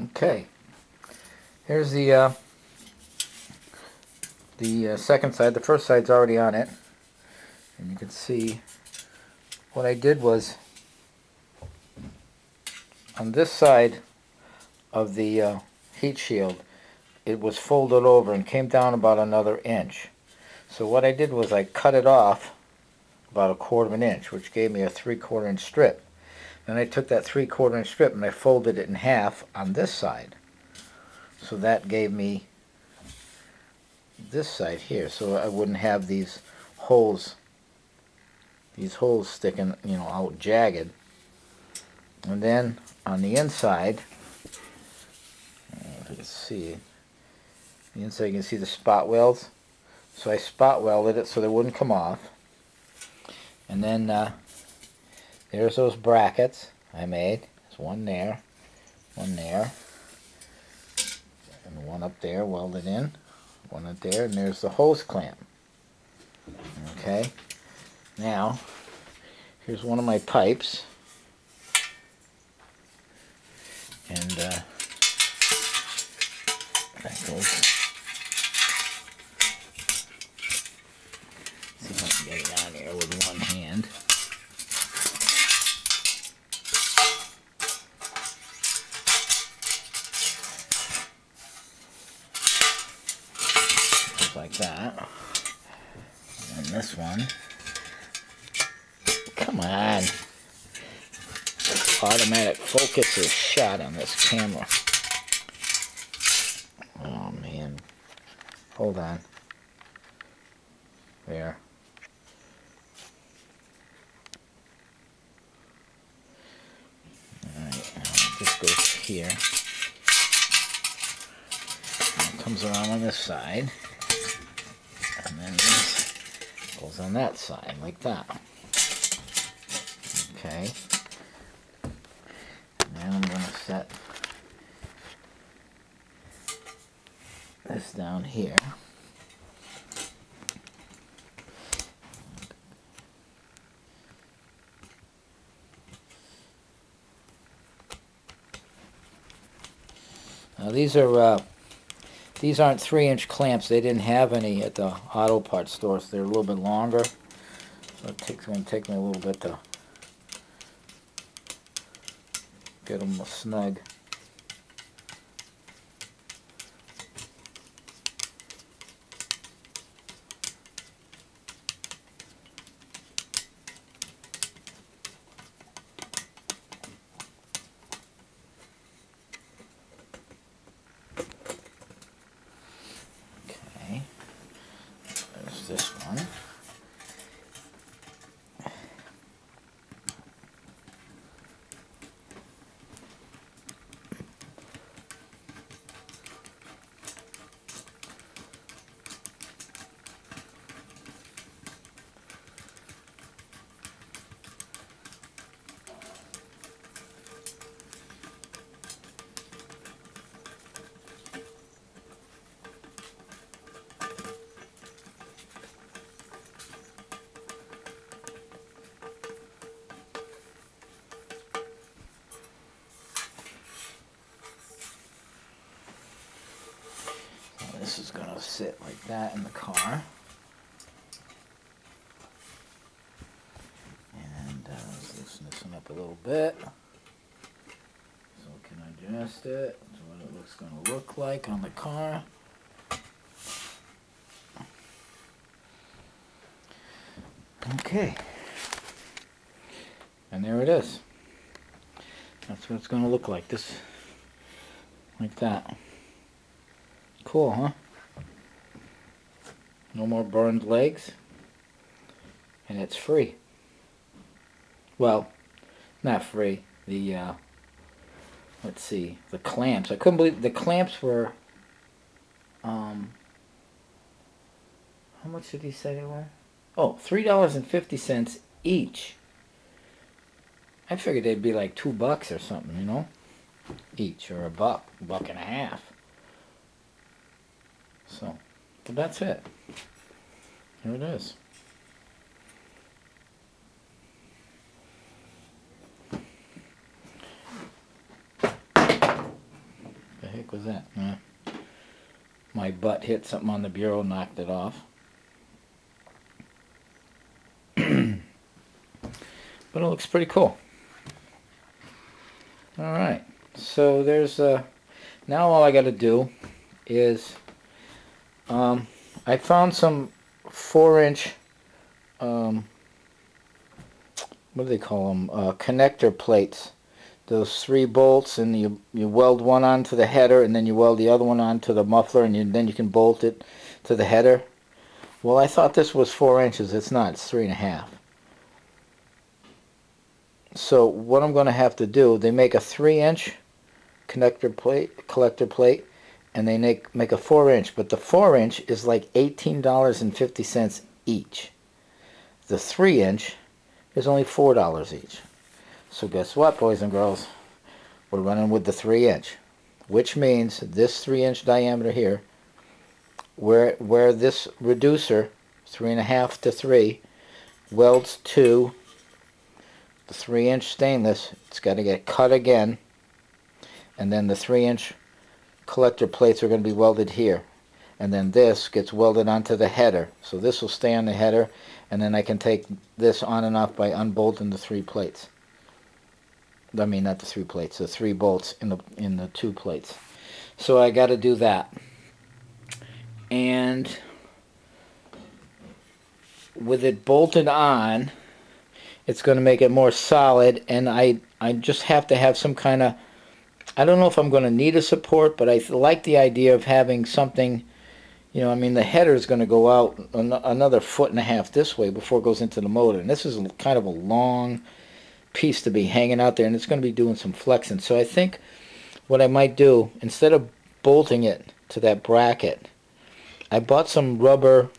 Okay, here's the second side. The first side's already on it, and you can see what I did was on this side of the heat shield, it was folded over and came down about another inch. So what I did was I cut it off about 1/4 of an inch, which gave me a 3/4 inch strip. Then I took that 3/4 inch strip and I folded it in half on this side. So that gave me this side here, so I wouldn't have these holes sticking, out jagged. And then on the inside, if you can see, the inside you can see the spot welds. So I spot welded it so they wouldn't come off. And then there's those brackets I made. There's one there, and one up there welded in, one up there, and there's the hose clamp. Okay, now here's one of my pipes, and that goes. See if I can get it on here with one hand. Just like that. And this one. Come on. Automatic focus is shot on this camera. Oh man. Hold on. There. Alright, this goes here. And it comes around on this side. And then this goes on that side, like that. Okay. Now I'm going to set this down here. Now these aren't 3-inch clamps. They didn't have any at the auto parts store, so they're a little bit longer. So it's going to take me a little bit to get them snug. Okay, there's this one. This is going to sit like that in the car. And let's loosen this one up a little bit. So we can adjust it to what it looks going to look like on the car. Okay. And there it is. That's what it's going to look like. This, like that. Cool, huh? No more burned legs. And it's free. Well, not free. The, let's see, the clamps. I couldn't believe the clamps were, how much did he say they were? Oh, $3.50 each. I figured they'd be like $2 or something, you know? Each, or $1, $1.50. So, but that's it. Here it is. heck was that? My butt hit something on the bureau, knocked it off. But it looks pretty cool. Alright, so there's now all I got to do is I found some 4-inch what do they call them, connector plates. Those 3 bolts, and you weld one onto the header, and then you weld the other one onto the muffler, and then you can bolt it to the header. Well, I thought this was 4 inches. It's not. It's 3.5. So what I'm going to have to do, they make a 3-inch collector plate, and they make a 4-inch, but the 4-inch is like $18.50 each. The 3-inch is only $4 each. So guess what, boys and girls? We're running with the 3-inch, which means this 3-inch diameter here, where this reducer, 3.5 to 3, welds to the 3-inch stainless, it's got to get cut again, and then the 3-inch collector plates are going to be welded here, and then this gets welded onto the header. So this will stay on the header, and then I can take this on and off by unbolting the 3 plates. I mean, not the 3 plates, the 3 bolts in the 2 plates. So I got to do that, and with it bolted on, it's going to make it more solid, and I just have to have some kind of, I don't know if I'm going to need a support, but I like the idea of having something, you know, I mean, the header is going to go out another 1.5 feet this way before it goes into the motor, and this is kind of a long piece to be hanging out there, and it's going to be doing some flexing. So I think what I might do, instead of bolting it to that bracket, I bought some rubber,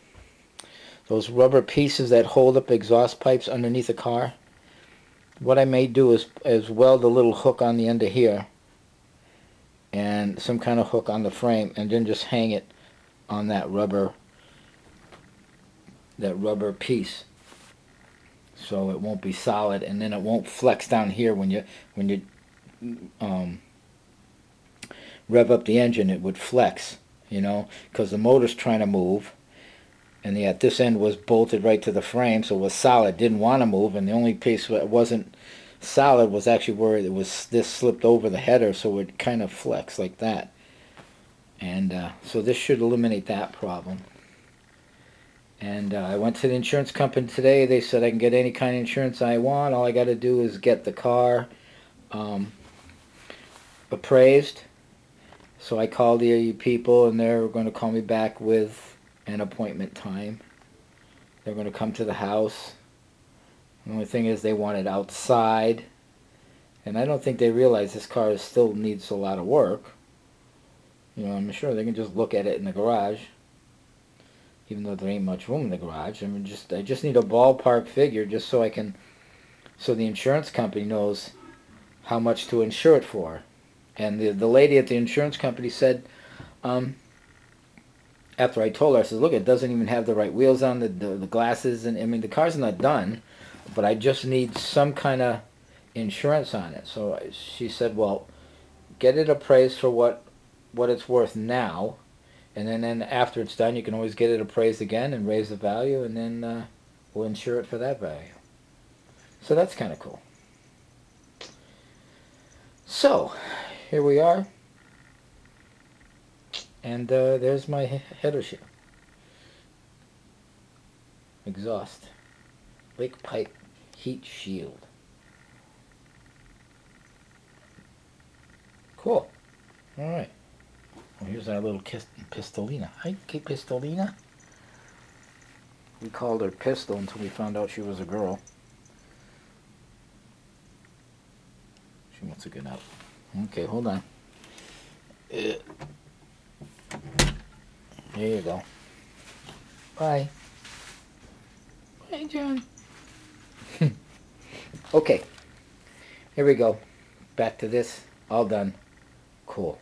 those rubber pieces that hold up exhaust pipes underneath a car. What I may do is weld a little hook on the end of here and some kind of hook on the frame, and then just hang it on that rubber piece, so it won't be solid, and then it won't flex down here when you rev up the engine. It would flex, you know, because the motor's trying to move, and yet this end was bolted right to the frame, so it was solid, didn't want to move, and the only piece that wasn't solid was actually where it was, this slipped over the header, so it kind of flexed like that. And so this should eliminate that problem. And I went to the insurance company today. They said I can get any kind of insurance I want. All I got to do is get the car appraised. So I called the people, and they're going to call me back with an appointment time. They're going to come to the house. The only thing is they want it outside, and I don't think they realize this car still needs a lot of work. You know, I'm sure they can just look at it in the garage, even though there ain't much room in the garage. I mean, I just need a ballpark figure, just so I can, so the insurance company knows how much to insure it for. And the lady at the insurance company said, after I told her, I said, look, it doesn't even have the right wheels on, the glasses, and I mean, the car's not done, but I just need some kind of insurance on it. So she said, well, get it appraised for what it's worth now, and then after it's done, you can always get it appraised again and raise the value, and then we'll insure it for that value. So that's kind of cool. So here we are, and there's my header shield, exhaust, lake pipe heat shield. Cool. All right. Well, here's our little Pistolina. Hi, Pistolina. We called her Pistol until we found out she was a girl. She wants to get out. Okay, hold on. There you go. Bye. Bye, John. Okay. Here we go. Back to this. All done. Cool.